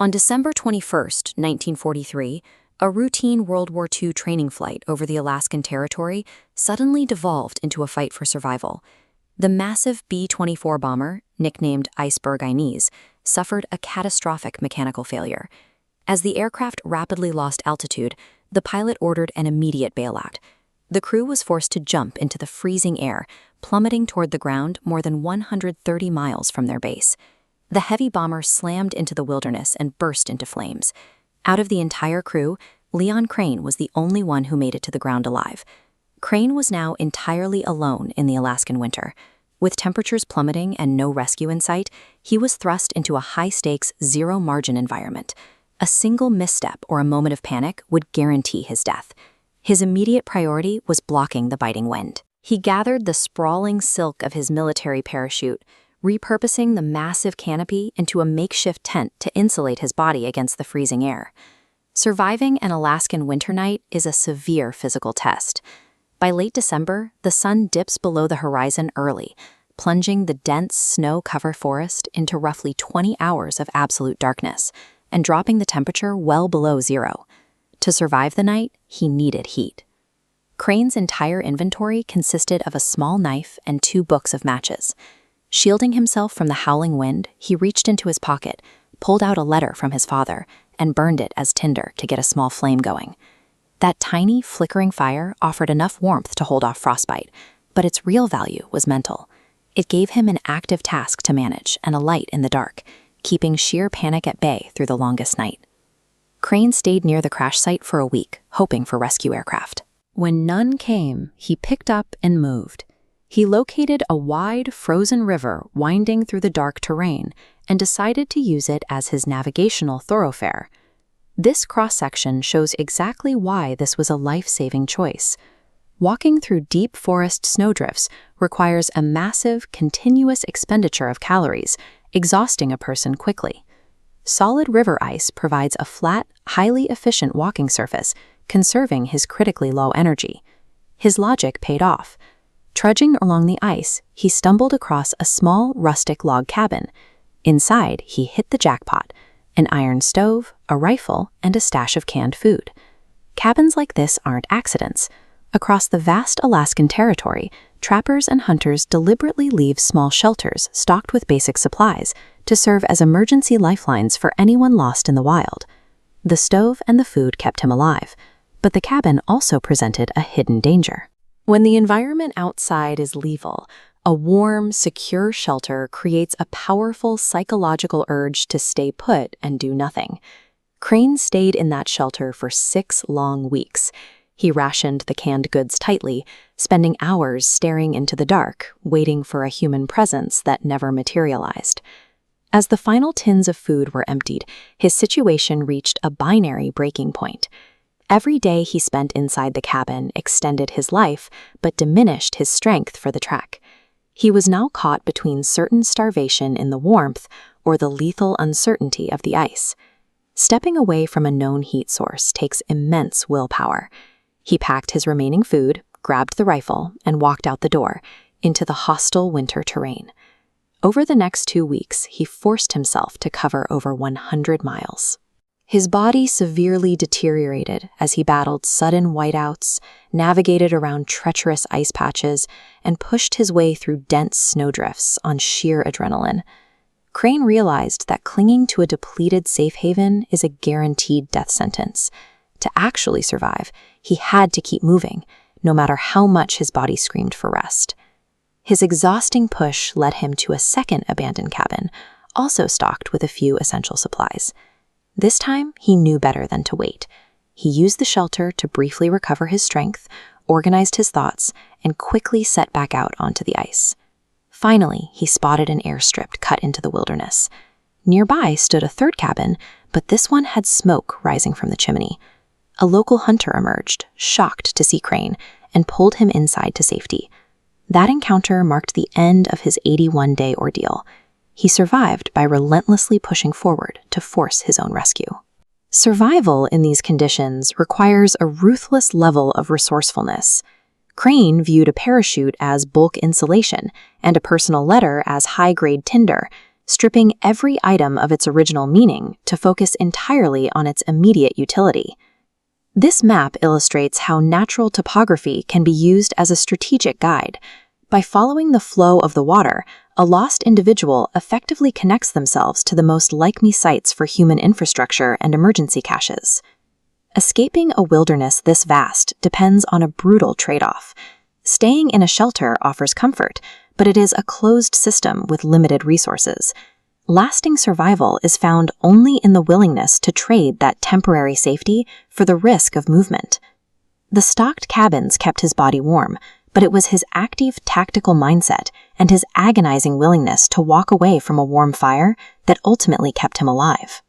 On December 21, 1943, a routine World War II training flight over the Alaskan territory suddenly devolved into a fight for survival. The massive B-24 bomber, nicknamed Iceberg Inez, suffered a catastrophic mechanical failure. As the aircraft rapidly lost altitude, the pilot ordered an immediate bailout. The crew was forced to jump into the freezing air, plummeting toward the ground more than 130 miles from their base. The heavy bomber slammed into the wilderness and burst into flames. Out of the entire crew, Leon Crane was the only one who made it to the ground alive. Crane was now entirely alone in the Alaskan winter. With temperatures plummeting and no rescue in sight, he was thrust into a high-stakes, zero-margin environment. A single misstep or a moment of panic would guarantee his death. His immediate priority was blocking the biting wind. He gathered the sprawling silk of his military parachute, repurposing the massive canopy into a makeshift tent to insulate his body against the freezing air. Surviving an Alaskan winter night is a severe physical test. By late December, the sun dips below the horizon early, plunging the dense snow-covered forest into roughly 20 hours of absolute darkness, and dropping the temperature well below zero. To survive the night, he needed heat. Crane's entire inventory consisted of a small knife and 2 books of matches. Shielding himself from the howling wind, he reached into his pocket, pulled out a letter from his father, and burned it as tinder to get a small flame going. That tiny, flickering fire offered enough warmth to hold off frostbite, but its real value was mental. It gave him an active task to manage and a light in the dark, keeping sheer panic at bay through the longest night. Crane stayed near the crash site for a week, hoping for rescue aircraft. When none came, he picked up and moved. He located a wide, frozen river winding through the dark terrain and decided to use it as his navigational thoroughfare. This cross-section shows exactly why this was a life-saving choice. Walking through deep forest snowdrifts requires a massive, continuous expenditure of calories, exhausting a person quickly. Solid river ice provides a flat, highly efficient walking surface, conserving his critically low energy. His logic paid off. Trudging along the ice, he stumbled across a small, rustic log cabin. Inside, he hit the jackpot: an iron stove, a rifle, and a stash of canned food. Cabins like this aren't accidents. Across the vast Alaskan territory, trappers and hunters deliberately leave small shelters stocked with basic supplies to serve as emergency lifelines for anyone lost in the wild. The stove and the food kept him alive, but the cabin also presented a hidden danger. When the environment outside is lethal, a warm, secure shelter creates a powerful psychological urge to stay put and do nothing. Crane stayed in that shelter for 6 long weeks. He rationed the canned goods tightly, spending hours staring into the dark, waiting for a human presence that never materialized. As the final tins of food were emptied, his situation reached a binary breaking point. Every day he spent inside the cabin extended his life, but diminished his strength for the trek. He was now caught between certain starvation in the warmth or the lethal uncertainty of the ice. Stepping away from a known heat source takes immense willpower. He packed his remaining food, grabbed the rifle, and walked out the door, into the hostile winter terrain. Over the next 2 weeks, he forced himself to cover over 100 miles. His body severely deteriorated as he battled sudden whiteouts, navigated around treacherous ice patches, and pushed his way through dense snowdrifts on sheer adrenaline. Crane realized that clinging to a depleted safe haven is a guaranteed death sentence. To actually survive, he had to keep moving, no matter how much his body screamed for rest. His exhausting push led him to a second abandoned cabin, also stocked with a few essential supplies. This time, he knew better than to wait. He used the shelter to briefly recover his strength, organized his thoughts, and quickly set back out onto the ice. Finally, he spotted an airstrip cut into the wilderness. Nearby stood a third cabin, but this one had smoke rising from the chimney. A local hunter emerged, shocked to see Crane, and pulled him inside to safety. That encounter marked the end of his 81-day ordeal. He survived by relentlessly pushing forward to force his own rescue. Survival in these conditions requires a ruthless level of resourcefulness. Crane viewed a parachute as bulk insulation and a personal letter as high-grade tinder, stripping every item of its original meaning to focus entirely on its immediate utility. This map illustrates how natural topography can be used as a strategic guide. By following the flow of the water, a lost individual effectively connects themselves to the most likely sites for human infrastructure and emergency caches. Escaping a wilderness this vast depends on a brutal trade-off. Staying in a shelter offers comfort, but it is a closed system with limited resources. Lasting survival is found only in the willingness to trade that temporary safety for the risk of movement. The stocked cabins kept his body warm, but it was his active tactical mindset and his agonizing willingness to walk away from a warm fire that ultimately kept him alive.